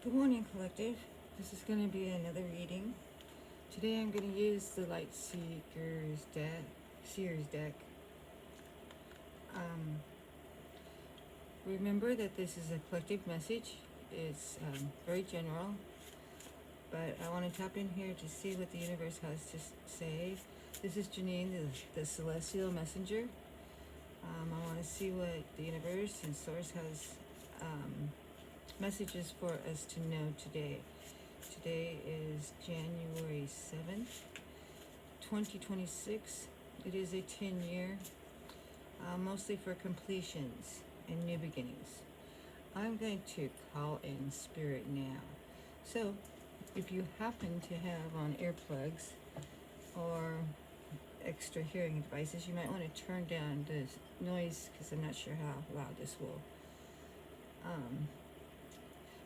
Good morning, collective. This is going to be another reading. Today I'm going to use the Light Seekers deck, Seers deck. Remember that this is a collective message. It's very general, but I want to tap in here to see what the universe has to say. This is Janine, the celestial messenger. I want to see what the universe and source has messages for us to know today. Today is January 7th, 2026. It is a 10-year, mostly for completions and new beginnings. I'm going to call in spirit now. So, if you happen to have on earplugs or extra hearing devices, you might want to turn down the noise because I'm not sure how loud this will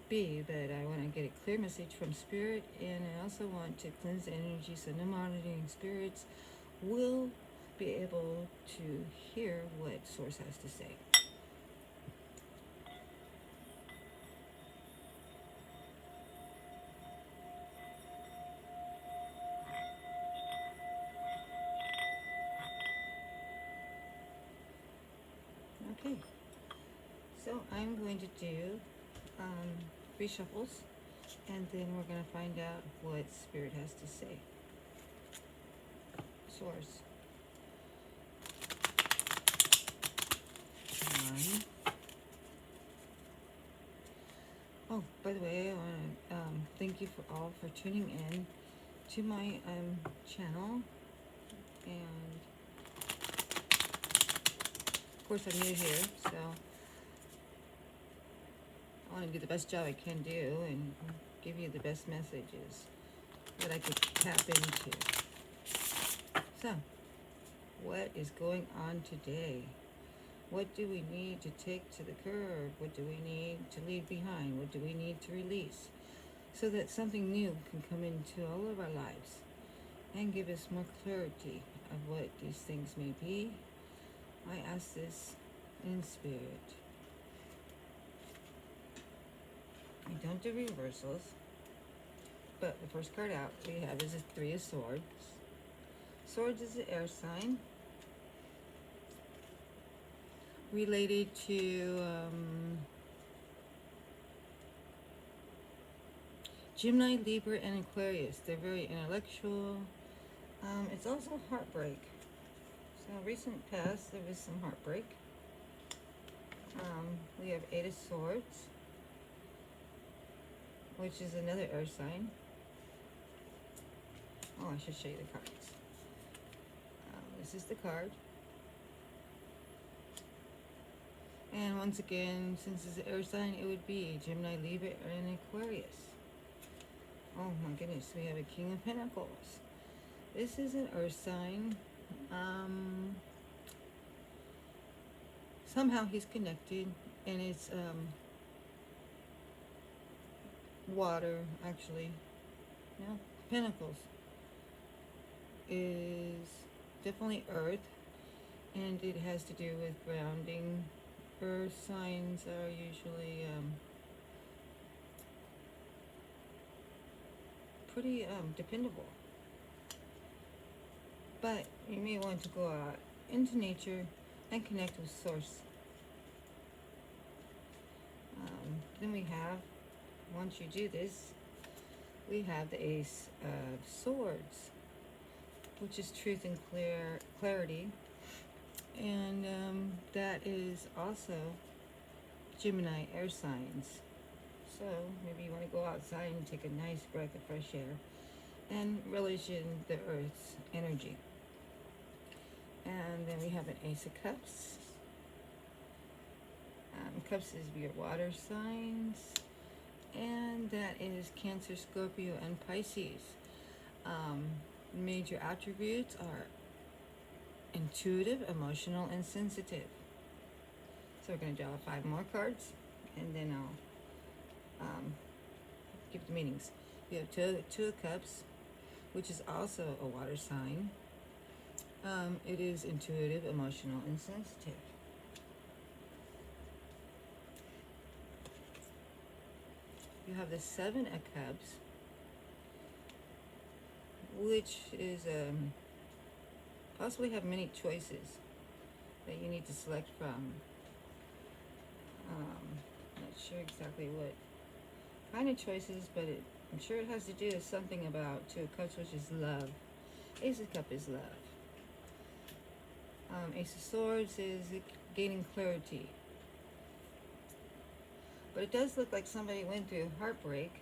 be, but I want to get a clear message from spirit, and I also want to cleanse the energy so no monitoring spirits will be able to hear what source has to say. Okay, so I'm going to do 3 shuffles, and then we're going to find out what spirit has to say. Source. 1. Oh, by the way, I want to thank you for all for tuning in to my channel, and of course I'm new here, so I want to do the best job I can do and give you the best messages that I could tap into. So, what is going on today? What do we need to take to the curb? What do we need to leave behind? What do we need to release? So that something new can come into all of our lives and give us more clarity of what these things may be. I ask this in spirit. I don't do reversals, but the first card out we have is a 3 of Swords. Swords is an air sign related to Gemini, Libra, and Aquarius. They're very intellectual. It's also heartbreak. So recent past, there was some heartbreak. We have 8 of Swords, which is another air sign. Oh, I should show you the cards. This is the card. And once again, since it's an air sign, it would be Gemini, Libra, and Aquarius. Oh my goodness, we have a King of Pentacles. This is an earth sign. Somehow he's connected, and it's water, actually. No, Pentacles is definitely earth, and it has to do with grounding. Earth signs are usually pretty dependable. But you may want to go out into nature and connect with source. Then we have, once you do this, we have the Ace of Swords, which is truth and clarity. And that is also Gemini air signs. So maybe you want to go outside and take a nice breath of fresh air and relish in the earth's energy. And then we have an Ace of Cups. Cups is your water signs, and that is Cancer, Scorpio, and Pisces. Major attributes are intuitive, emotional, and sensitive. So we're going to draw 5 more cards, and then I'll give the meanings. We have two of Cups, which is also a water sign. It is intuitive, emotional, and sensitive. You you have the Seven of Cups, which is possibly have many choices that you need to select from. Not sure exactly what kind of choices, but I'm sure it has to do with something about Two of Cups, which is love. Ace of Cups is love. Ace of Swords is gaining clarity. But it does look like somebody went through heartbreak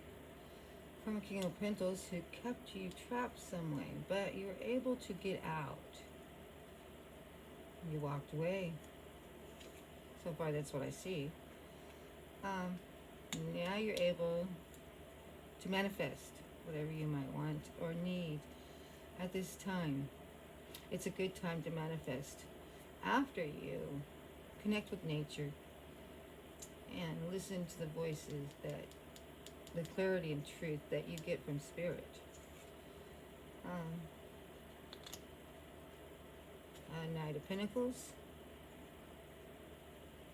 from a King of Pentacles who kept you trapped some way, but you were able to get out. You walked away. So far, that's what I see. Now you're able to manifest whatever you might want or need at this time. It's a good time to manifest after you connect with nature and listen to the voices, that the clarity and truth that you get from spirit. Knight of Pentacles.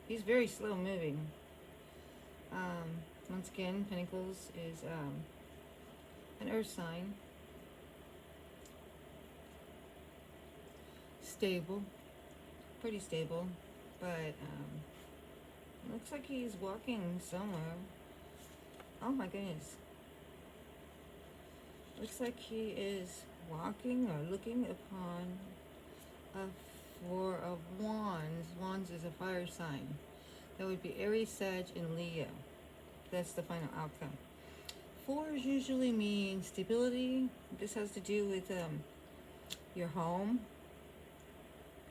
He's very slow moving. Once again, Pentacles is an earth sign. Stable. Pretty stable. But looks like he's walking somewhere. Oh my goodness. Looks like he is walking or looking upon a Four of Wands. Wands is a fire sign. That would be Aries, Sag, and Leo. That's the final outcome. Fours usually mean stability. This has to do with your home,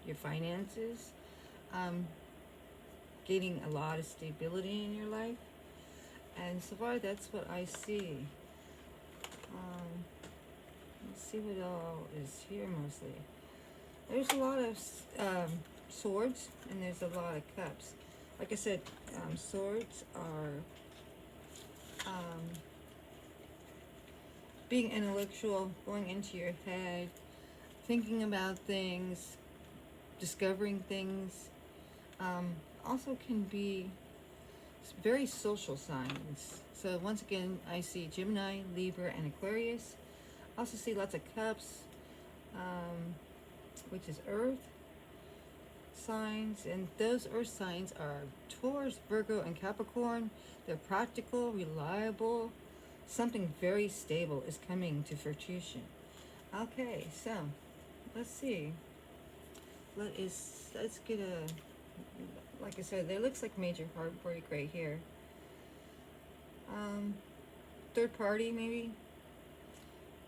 your finances, gaining a lot of stability in your life. And so far, that's what I see. Let's see what all is here mostly. There's a lot of swords, and there's a lot of cups. Like I said, swords are being intellectual, going into your head, thinking about things, discovering things. Also can be very social signs. So once again, I see Gemini, Libra, and Aquarius. I also see lots of cups, which is earth signs, and those earth signs are Taurus, Virgo, and Capricorn. They're practical, reliable. Something very stable is coming to fruition. Okay, so let's see. Let's get a, like I said, there looks like major heartbreak right here. Third party maybe.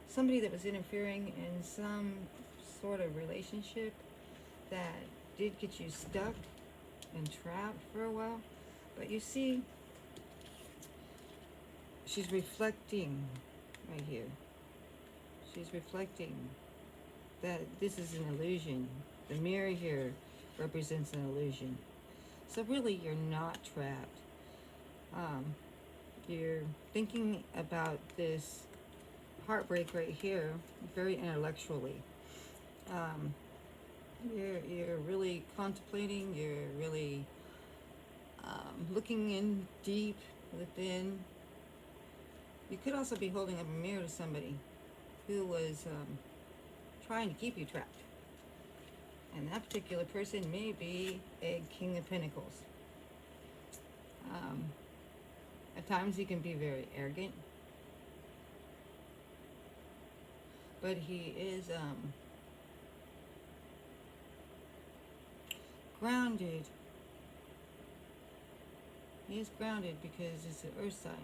Somebody that was interfering in some sort of relationship that did get you stuck and trapped for a while. But you see, she's reflecting right here. She's reflecting that this is an illusion. The mirror here represents an illusion. So really, you're not trapped. You're thinking about this heartbreak right here very intellectually. You're really contemplating. You're really looking in deep within. You could also be holding up a mirror to somebody who was trying to keep you trapped. And that particular person may be a King of Pentacles. At times he can be very arrogant. But he is grounded. He is grounded because it's an earth sign.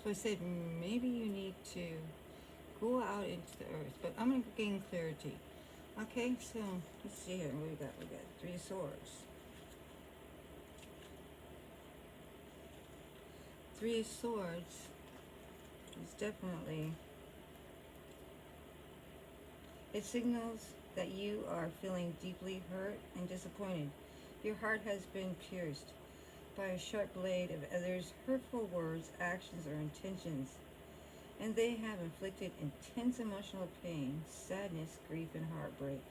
So I said maybe you need to go out into the earth. But I'm going to gain clarity. Okay, so let's see here. What we got? We got Three of Swords. Three of Swords is definitely, it signals that you are feeling deeply hurt and disappointed. Your heart has been pierced by a sharp blade of others' hurtful words, actions, or intentions, and they have inflicted intense emotional pain, sadness, grief, and heartbreak.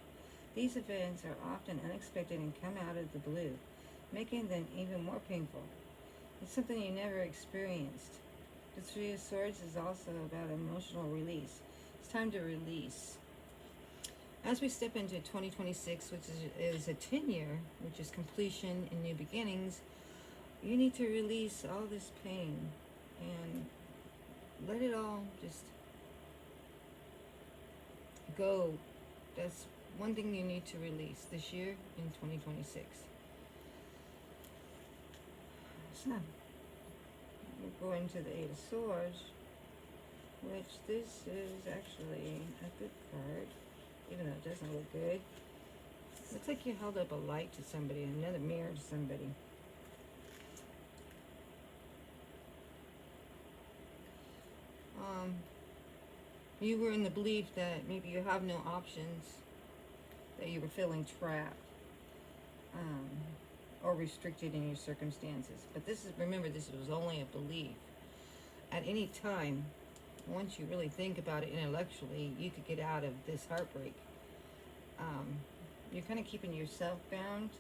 These events are often unexpected and come out of the blue, making them even more painful. It's something you never experienced The Three of Swords is also about emotional release. It's time to release. As we step into 2026, which is a 10-year, which is completion and new beginnings, you need to release all this pain and let it all just go. That's one thing you need to release this year in 2026. So, we're going to the Eight of Swords, which this is actually a good card, even though it doesn't look good. Looks like you held up a light to somebody, another mirror to somebody. You were in the belief that maybe you have no options, that you were feeling trapped, or restricted in your circumstances. But this is, remember, this was only a belief. At any time, once you really think about it intellectually, you could get out of this heartbreak. You're kind of keeping yourself bound.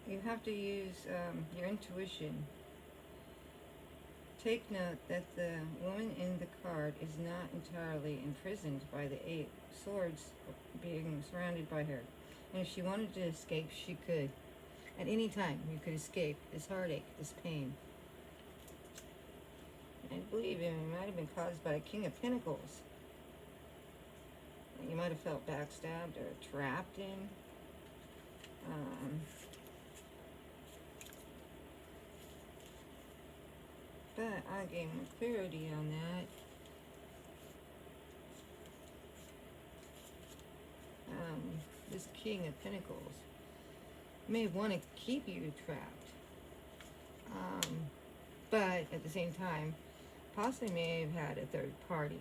You have to use your intuition. Take note that the woman in the card is not entirely imprisoned by the Eight Swords being surrounded by her. And if she wanted to escape, she could. At any time, you could escape this heartache, this pain. I believe it might have been caused by the King of Pentacles. You might have felt backstabbed or trapped in. But I gain more clarity on that. This King of Pentacles may want to keep you trapped. But at the same time, possibly may have had a third party.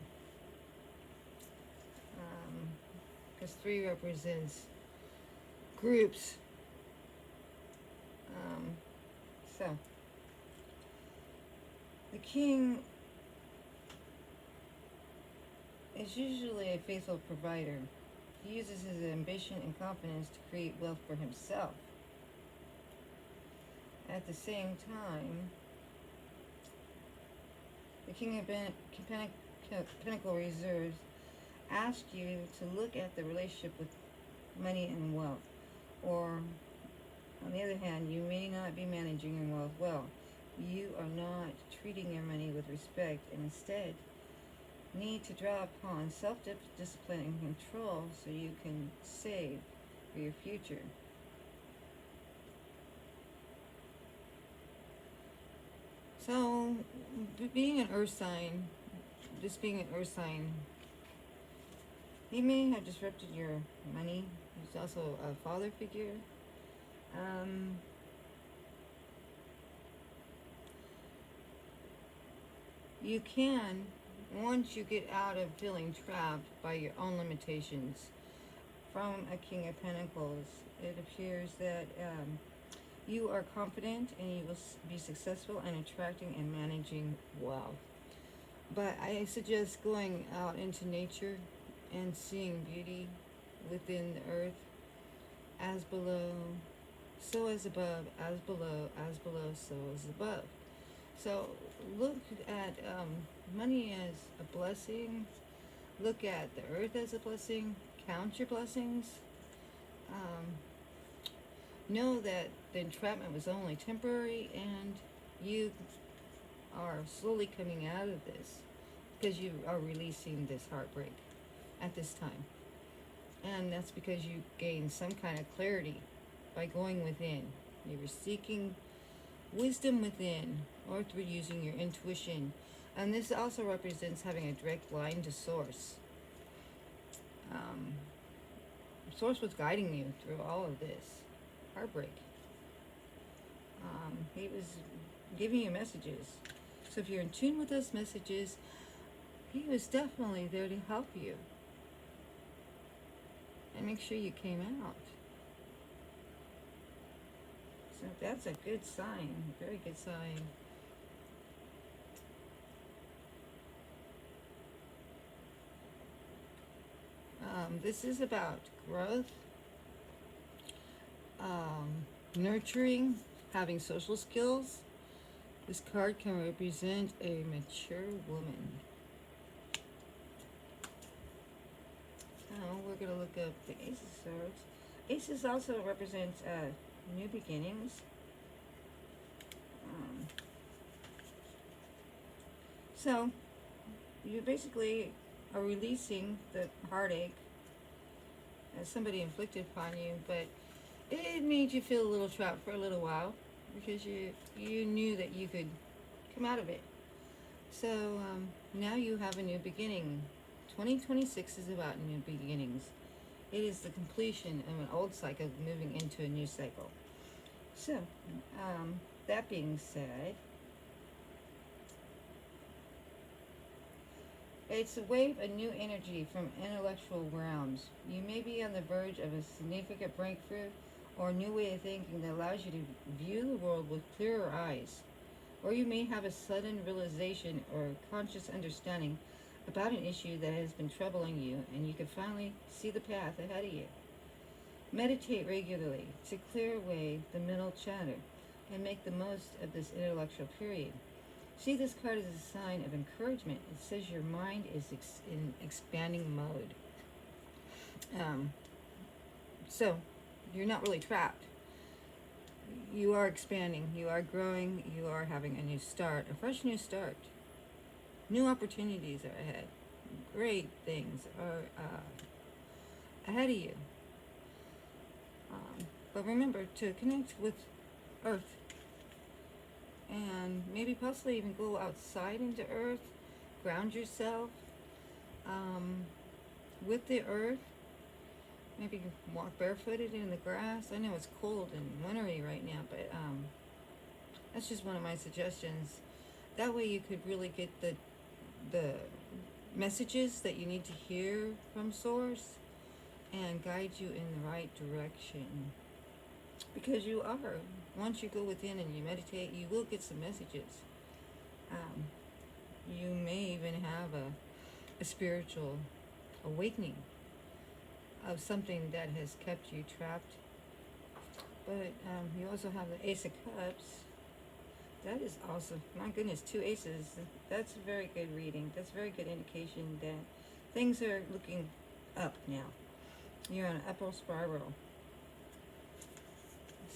Because 3 represents groups. So, the king is usually a faithful provider. He uses his ambition and confidence to create wealth for himself. At the same time, the King of Pentacle Reserves asks you to look at the relationship with money and wealth. Or, on the other hand, you may not be managing your wealth well. You are not treating your money with respect, and instead need to draw upon self-discipline and control so you can save for your future. So, being an earth sign, just being an earth sign, he may have disrupted your money. He's also a father figure. You can, once you get out of feeling trapped by your own limitations from a King of Pentacles, it appears that you are confident and you will be successful in attracting and managing wealth. But I suggest going out into nature and seeing beauty within the earth. As below, so as above, as below, so as above. So look at money as a blessing. Look at the earth as a blessing. Count your blessings. Know that the entrapment was only temporary, and you are slowly coming out of this because you are releasing this heartbreak at this time. And that's because you gain some kind of clarity by going within. You were seeking wisdom within, or through using your intuition. And this also represents having a direct line to Source. Source was guiding you through all of this heartbreak. He was giving you messages. So if you're in tune with those messages, he was definitely there to help you. And make sure you came out. So that's a good sign, a very good sign. This is about growth, nurturing, having social skills. This card can represent a mature woman. So we're going to look up the Ace of Swords. Aces also represents new beginnings. So you basically are releasing the heartache that somebody inflicted upon you, but it made you feel a little trapped for a little while because you knew that you could come out of it. So now you have a new beginning. 2026 is about new beginnings. It is the completion of an old cycle moving into a new cycle. So, that being said, it's a wave of new energy from intellectual realms. You may be on the verge of a significant breakthrough or a new way of thinking that allows you to view the world with clearer eyes. Or you may have a sudden realization or conscious understanding about an issue that has been troubling you, and you can finally see the path ahead of you. Meditate regularly to clear away the mental chatter and make the most of this intellectual period. See this card as a sign of encouragement. It says your mind is in expanding mode. So you're not really trapped. You are expanding, you are growing, you are having a new start, a fresh new start. New opportunities are ahead. Great things are ahead of you. But remember to connect with Earth and maybe possibly even go outside into Earth, ground yourself with the Earth. Maybe walk barefooted in the grass. I know it's cold and wintry right now, but that's just one of my suggestions. That way you could really get the messages that you need to hear from Source and guide you in the right direction. Because you are. Once you go within and you meditate, you will get some messages. You may even have a spiritual awakening of something that has kept you trapped. But you also have the Ace of Cups. That is awesome. My goodness, 2 aces. That's a very good reading. That's a very good indication that things are looking up now. You're on an upward spiral.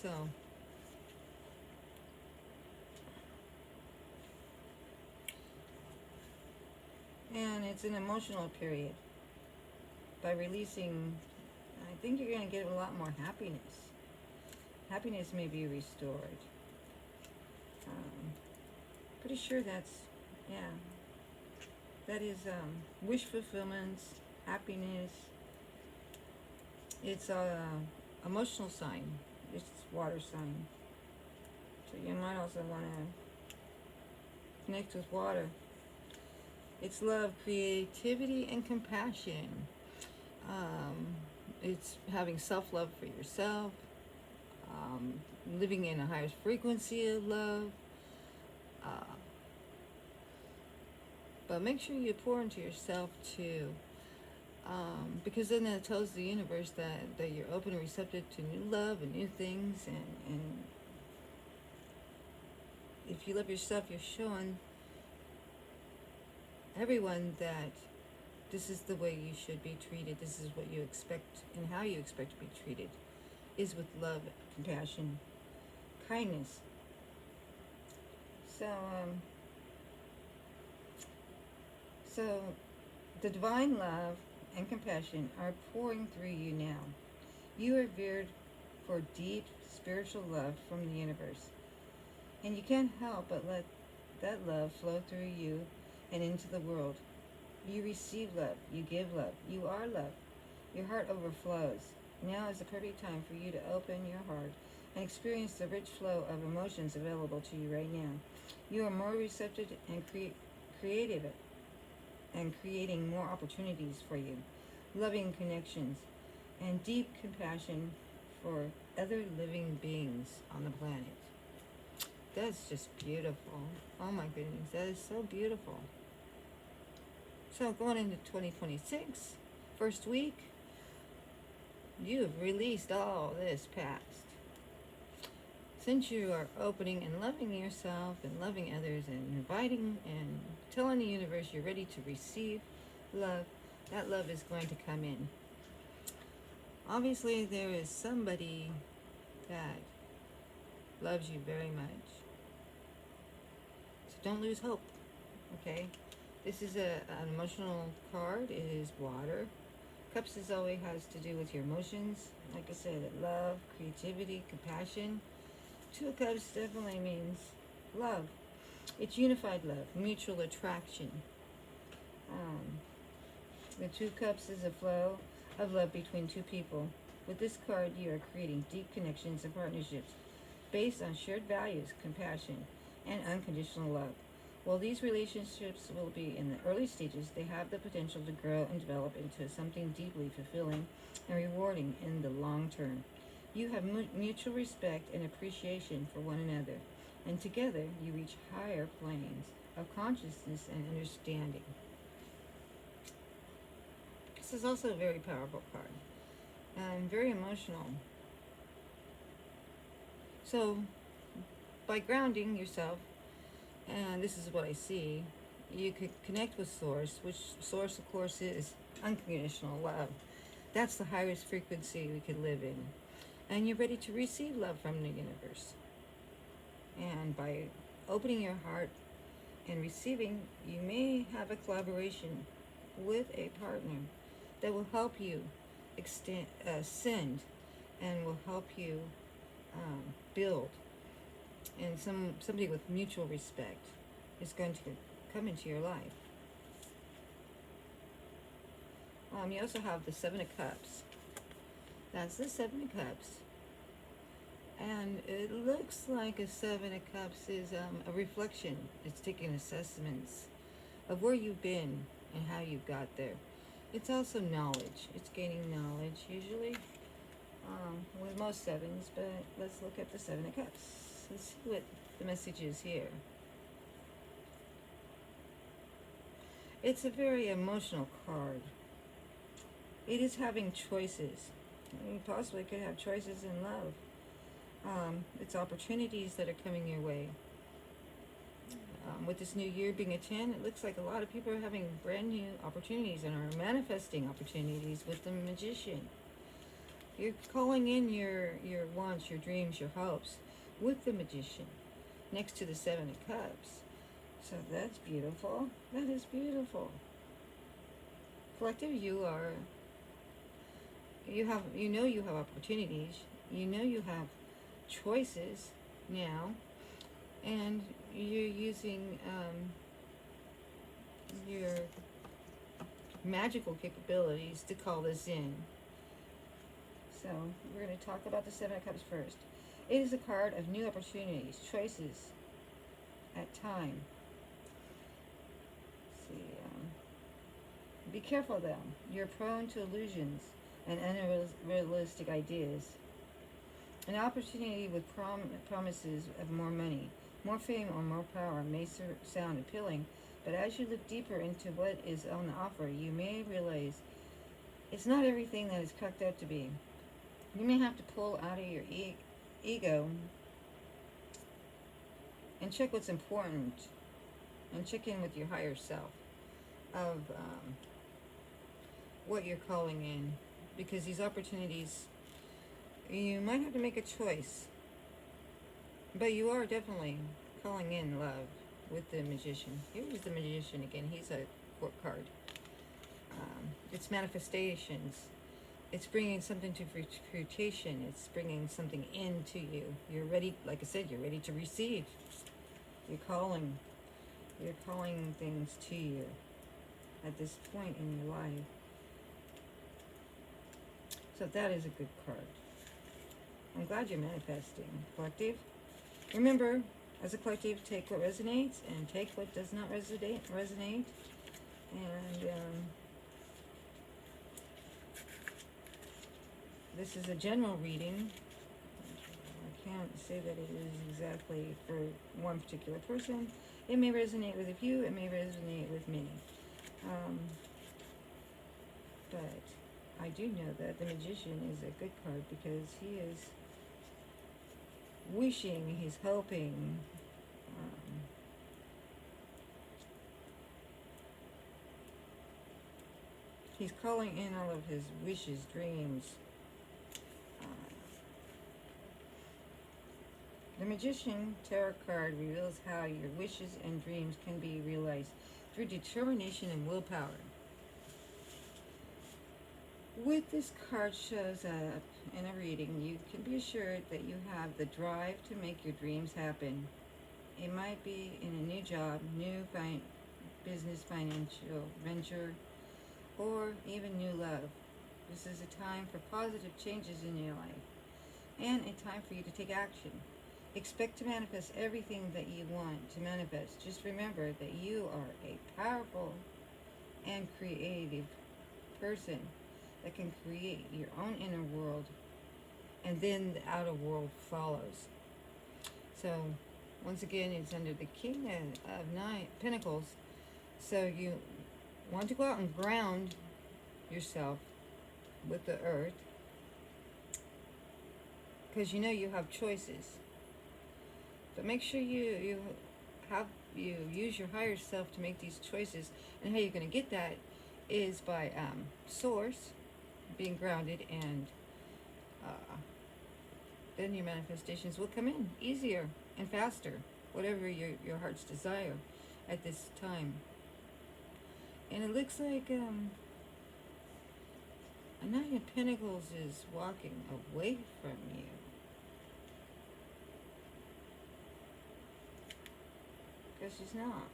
So, and it's an emotional period. By releasing, I think you're going to get a lot more happiness. Happiness may be restored. Pretty sure that's, yeah, that is wish fulfillment, happiness. It's a emotional sign. It's water sign. So you might also want to connect with water. It's love, creativity, and compassion. It's having self-love for yourself, living in a higher frequency of love. But make sure you pour into yourself too, because then it tells the universe that you're open and receptive to new love and new things. And if you love yourself, you're showing everyone that this is the way you should be treated. This is what you expect and how you expect to be treated, is with love, compassion, kindness. So the divine love and compassion are pouring through you now. You are veered for deep spiritual love from the universe. And you can't help but let that love flow through you and into the world. You receive love. You give love. You are love. Your heart overflows. Now is the perfect time for you to open your heart and experience the rich flow of emotions available to you right now. You are more receptive and creative and creating more opportunities for you, loving connections, and deep compassion for other living beings on the planet. That's just beautiful. Oh my goodness, that is so beautiful. So going into 2026, first week, you've released all this past. since you are opening and loving yourself and loving others and inviting and telling the universe you're ready to receive love, that love is going to come in. Obviously, there is somebody that loves you very much. So don't lose hope, okay? This is an emotional card. It is water. Cups is always has to do with your emotions. Like I said, love, creativity, compassion. Two of Cups definitely means love. It's unified love, mutual attraction. The Two Cups is a flow of love between two people. With this card, you are creating deep connections and partnerships based on shared values, compassion, and unconditional love. While these relationships will be in the early stages, they have the potential to grow and develop into something deeply fulfilling and rewarding in the long term. You have mutual respect and appreciation for one another, and together you reach higher planes of consciousness and understanding. This is also a very powerful card and very emotional. So, by grounding yourself, and this is what I see, you could connect with Source, which Source, of course, is unconditional love. That's the highest frequency we could live in. And you're ready to receive love from the universe. And by opening your heart and receiving, you may have a collaboration with a partner that will help you ascend and will help you build. And somebody with mutual respect is going to come into your life. You also have the Seven of Cups. That's the Seven of Cups. And it looks like a Seven of Cups is a reflection. It's taking assessments of where you've been and how you got there. It's also knowledge. It's gaining knowledge, usually, with most sevens. But let's look at the Seven of Cups. Let's see what the message is here. It's a very emotional card. It is having choices. You possibly could have choices in love. It's opportunities that are coming your way. With this new year being a 10, it looks like a lot of people are having brand new opportunities and are manifesting opportunities with the Magician. You're calling in your wants, your dreams, your hopes with the Magician next to the Seven of Cups. So that's beautiful. That is beautiful. Collective, you know you have opportunities. You know you have choices now, and you're using your magical capabilities to call this in. So we're going to talk about the Seven of Cups first. It is a card of new opportunities, choices at time. Let's see. Be careful though. You're prone to illusions and unrealistic ideas. An opportunity with promises of more money, more fame, or more power may sound appealing, but as you look deeper into what is on offer, you may realize it's not everything that it's cracked out to be. You may have to pull out of your ego and check what's important and check in with your higher self of what you're calling in, because these opportunities, you might have to make a choice, but you are definitely calling in love with the Magician. Here's the Magician again. He's a court card. It's manifestations. It's bringing something to fruition. It's bringing something into you. You're ready, like I said, you're ready to receive. You're calling things to you at this point in your life. So that is a good card. I'm glad you're manifesting. Collective, remember, as a collective, take what resonates and take what does not resonate. And this is a general reading. I can't say that it is exactly for one particular person. It may resonate with a few, it may resonate with many. But I do know that the Magician is a good card because he is wishing, he's hoping. Um, he's calling in all of his wishes, dreams. Uh, the Magician Tarot card reveals how your wishes and dreams can be realized through determination and willpower. With this card shows up in a reading, you can be assured that you have the drive to make your dreams happen. It might be in a new job, new business, financial venture, or even new love. This is a time for positive changes in your life and a time for you to take action. Expect to manifest everything that you want to manifest. Just remember that you are a powerful and creative person that can create your own inner world, and then the outer world follows. So once again, it's under the King of Pentacles. So you want to go out and ground yourself with the earth, because you know you have choices. But make sure you use your higher self to make these choices. And how you're going to get that is by source, being grounded, and then your manifestations will come in easier and faster, whatever your heart's desire at this time. And it looks like a Knight of Pentacles is walking away from you. Because she's not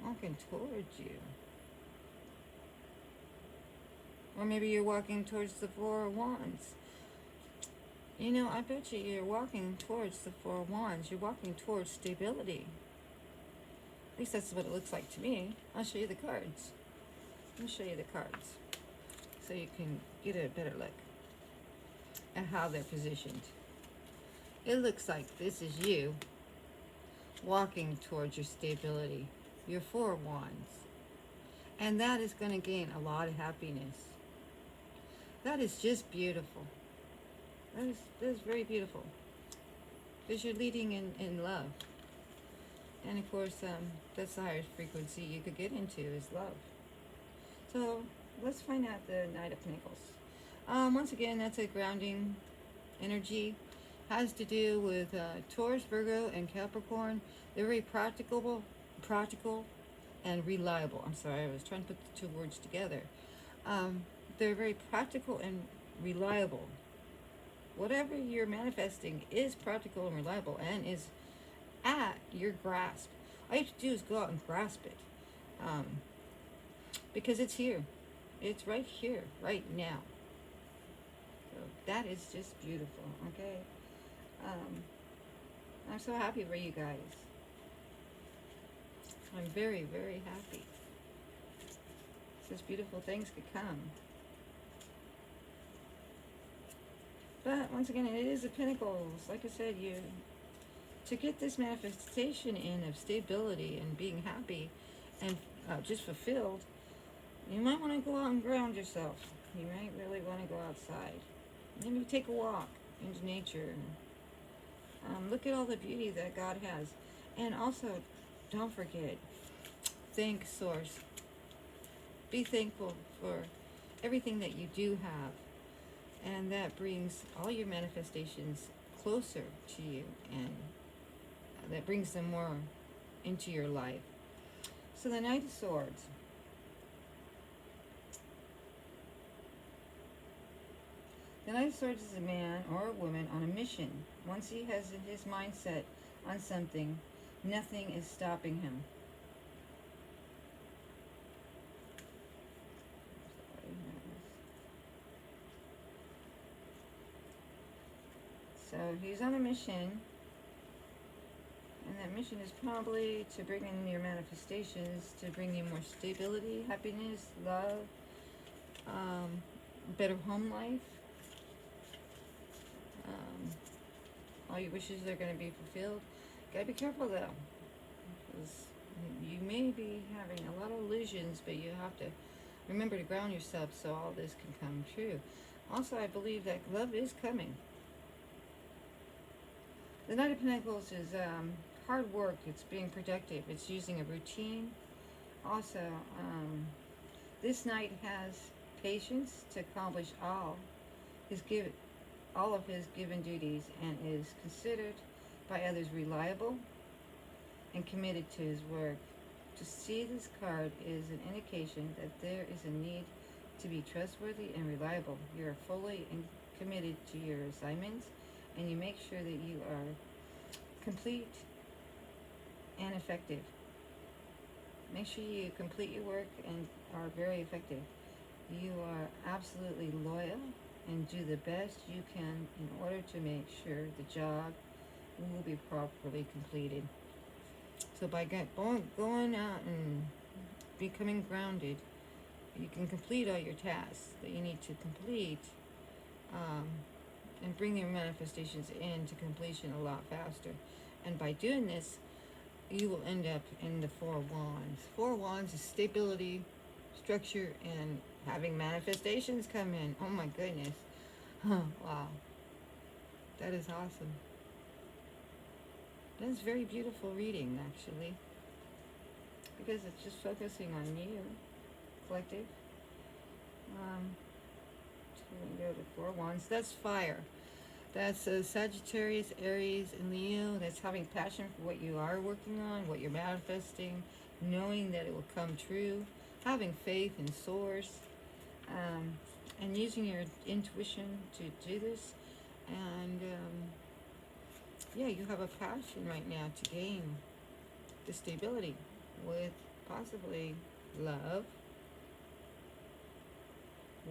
walking towards you. Or maybe you're walking towards the Four of Wands. You know, I bet you're walking towards the Four of Wands. You're walking towards stability. At least that's what it looks like to me. I'll show you the cards. Let me show you the cards so you can get a better look at how they're positioned. It looks like this is you walking towards your stability, your Four of Wands. And that is going to gain a lot of happiness. That is just beautiful. That is very beautiful. Because you're leading in love. And of course, that's the highest frequency you could get into is love. So let's find out the Knight of Pentacles. Once again, that's a grounding energy. Has to do with Taurus, Virgo, and Capricorn. They're very practical, and reliable. I'm sorry, I was trying to put the two words together. They're very practical and reliable. Whatever you're manifesting is practical and reliable and is at your grasp. All you have to do is go out and grasp it. Because it's here. It's right here, right now. So that is just beautiful, okay? I'm so happy for you guys. I'm very, very happy. Such beautiful things could come. But once again, it is the Pentacles. Like I said, to get this manifestation in of stability and being happy and just fulfilled, you might want to go out and ground yourself. You might really want to go outside. Maybe take a walk into nature. And, look at all the beauty that God has. And also, don't forget, thank Source. Be thankful for everything that you do have. And that brings all your manifestations closer to you. And that brings them more into your life. So the Knight of Swords. The Knight of Swords is a man or a woman on a mission. Once he has his mindset on something, nothing is stopping him. So he's on a mission, and that mission is probably to bring in your manifestations, to bring you more stability, happiness, love, better home life. All your wishes are going to be fulfilled. Gotta be careful though, because you may be having a lot of illusions, but you have to remember to ground yourself so all this can come true. Also, I believe that love is coming. The Knight of Pentacles is hard work. It's being productive. It's using a routine. Also, this knight has patience to accomplish all of his given duties, and is considered by others reliable and committed to his work. To see this card is an indication that there is a need to be trustworthy and reliable. You are fully committed to your assignments, and you make sure that you are complete and effective. Make sure you complete your work and are very effective. You are absolutely loyal and do the best you can in order to make sure the job will be properly completed. So by going out and becoming grounded, you can complete all your tasks that you need to complete, and bring your manifestations into completion a lot faster. And by doing this, you will end up in the Four of Wands. Four of Wands is stability, structure, and having manifestations come in. Oh my goodness. Wow. That is awesome. That is very beautiful reading, actually. Because it's just focusing on you, collective. So we go to Four of Wands. That's fire. That's Sagittarius, Aries, and Leo. That's having passion for what you are working on, what you're manifesting, knowing that it will come true, having faith in Source, and using your intuition to do this. And yeah, you have a passion right now to gain the stability with possibly love,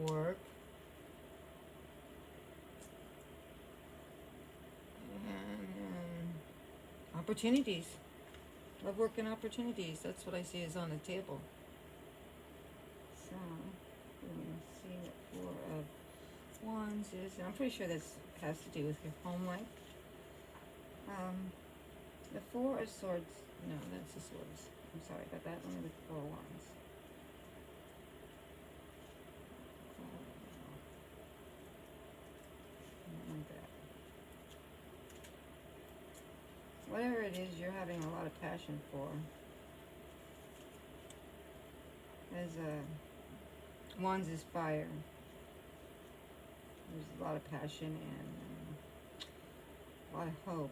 work, and opportunities. Love, work, and opportunities. That's what I see is on the table. So, let me see what Four of Wands is. And I'm pretty sure this has to do with your home life. The Four of Swords. No, that's the Swords. I'm sorry about that. Let me look at Four of Wands. Like that. Whatever it is you're having a lot of passion for. As Wands is fire. There's a lot of passion and a lot of hope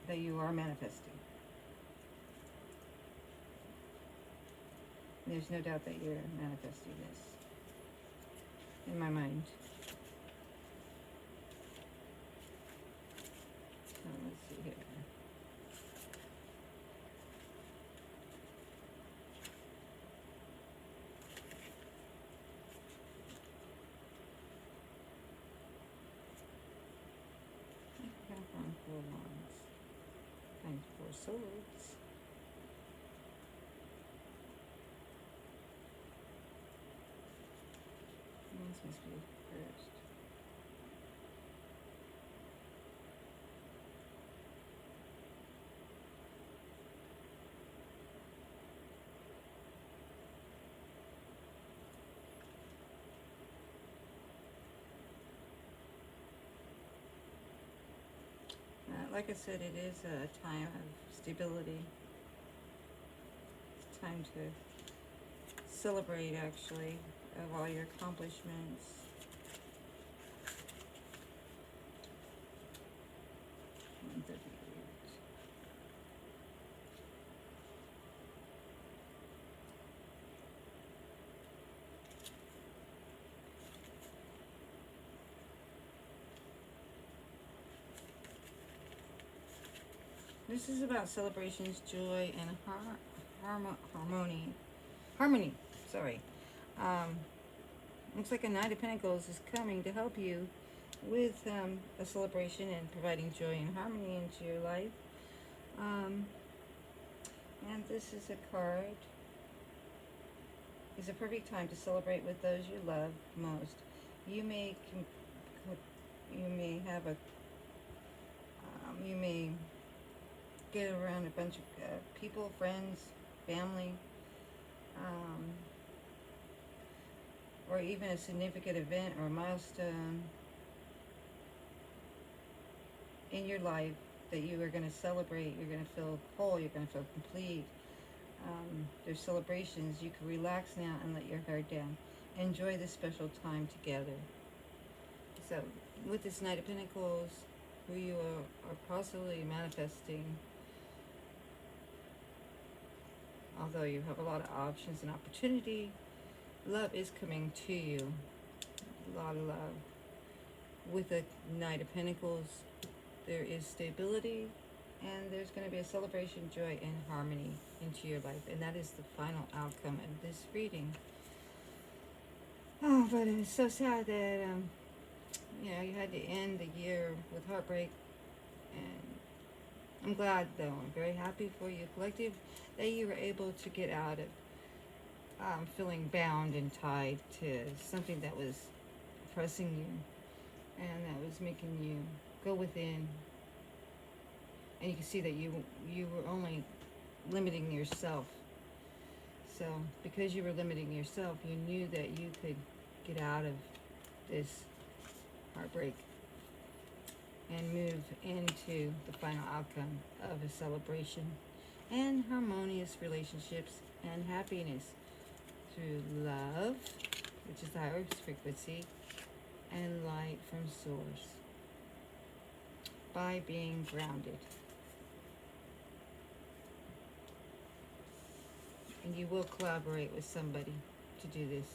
that you are manifesting. There's no doubt that you're manifesting this in my mind. So let's see here. Four Wands. And Four Swords. Wands must be first. Like I said, it is a time of stability. It's time to celebrate, actually, of all your accomplishments. This is about celebrations, joy, and harmony. Harmony, sorry. Looks like a Knight of Pentacles is coming to help you with a celebration and providing joy and harmony into your life. And this is a card. It's a perfect time to celebrate with those you love most. You may have a you may get around a bunch of people, friends, family, or even a significant event or milestone. in your life that you are going to celebrate. You're going to feel whole. You're going to feel complete. There's celebrations. You can relax now and let your guard down. Enjoy this special time together. So, with this Knight of Pentacles, who you are possibly manifesting, although you have a lot of options and opportunity, love is coming to you. A lot of love. With the Knight of Pentacles, there is stability, and there's going to be a celebration, joy, and harmony into your life. And that is the final outcome of this reading. Oh, but it's so sad that, you know, you had to end the year with heartbreak. And I'm glad, though, I'm very happy for you, collective, that you were able to get out of feeling bound and tied to something that was oppressing you and that was making you go within. And you can see that you were only limiting yourself. So because you were limiting yourself, you knew that you could get out of this heartbreak and move into the final outcome of a celebration and harmonious relationships and happiness through love, which is the highest frequency, and light from source, by being grounded. And you will collaborate with somebody to do this.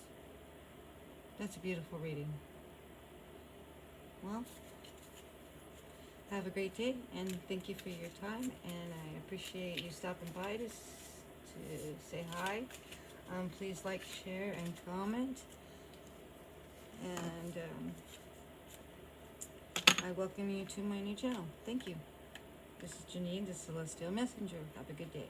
That's a beautiful reading. Well, have a great day, and thank you for your time, and I appreciate you stopping by to say hi. Please like, share, and comment. And I welcome you to my new channel. Thank you. This is Janine, the Celestial Messenger. Have a good day.